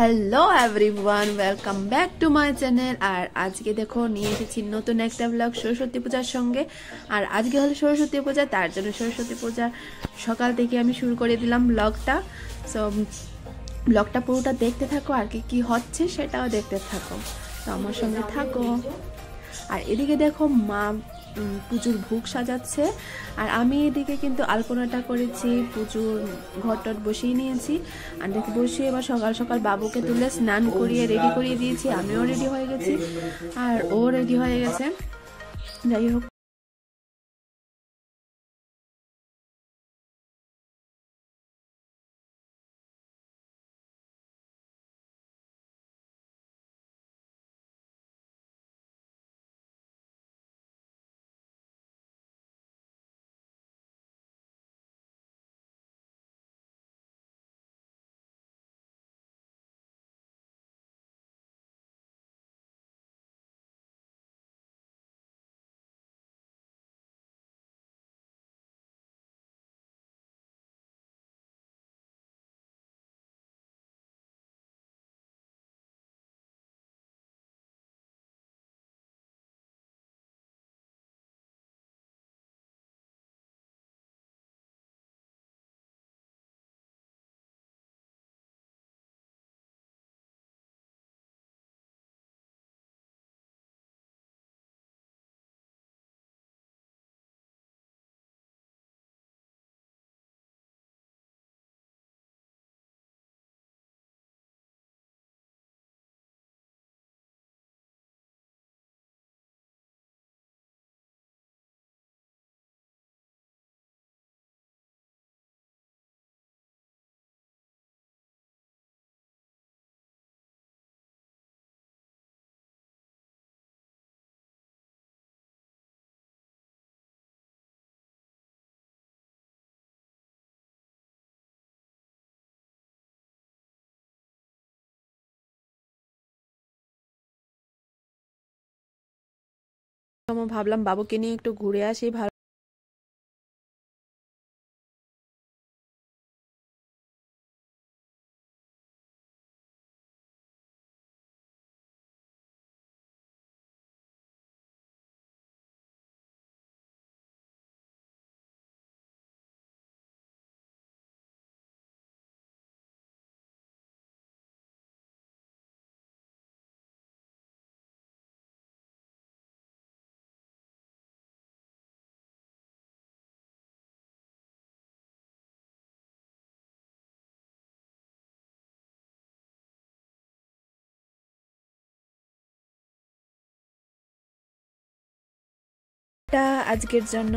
Hello everyone, welcome back to my channel. আর আজকে দেখো নিয়ে এসেছি নতুন একটা ব্লগ সরস্বতী পূজার সঙ্গে। আর আজকে হলো সরস্বতী পূজা, তার জন্য সরস্বতী পূজা সকাল থেকে আমি শুরু করে দিলাম ব্লগটা। সো ব্লগটা পুরোটা দেখতে থাকো, আর কি কি হচ্ছে সেটাও দেখতে থাকো, তো আমার সঙ্গে থাকো। আর এদিকে দেখো মা পুজোর ভোগ সাজাচ্ছে, আর আমি এদিকে কিন্তু আলপনাটা করেছি, পুজোর ঘরটট বসিয়ে নিয়েছি। আর দেখে বসিয়ে এবার সকাল সকাল বাবুকে তুলে স্নান করিয়ে রেডি করিয়ে দিয়েছি, আমিও রেডি হয়ে গেছি আর ও রেডি হয়ে গেছে। যাই হোক, ভাবলাম বাবুকে নিয়ে একটু ঘুরে আসি। ভালো আজকের জন্য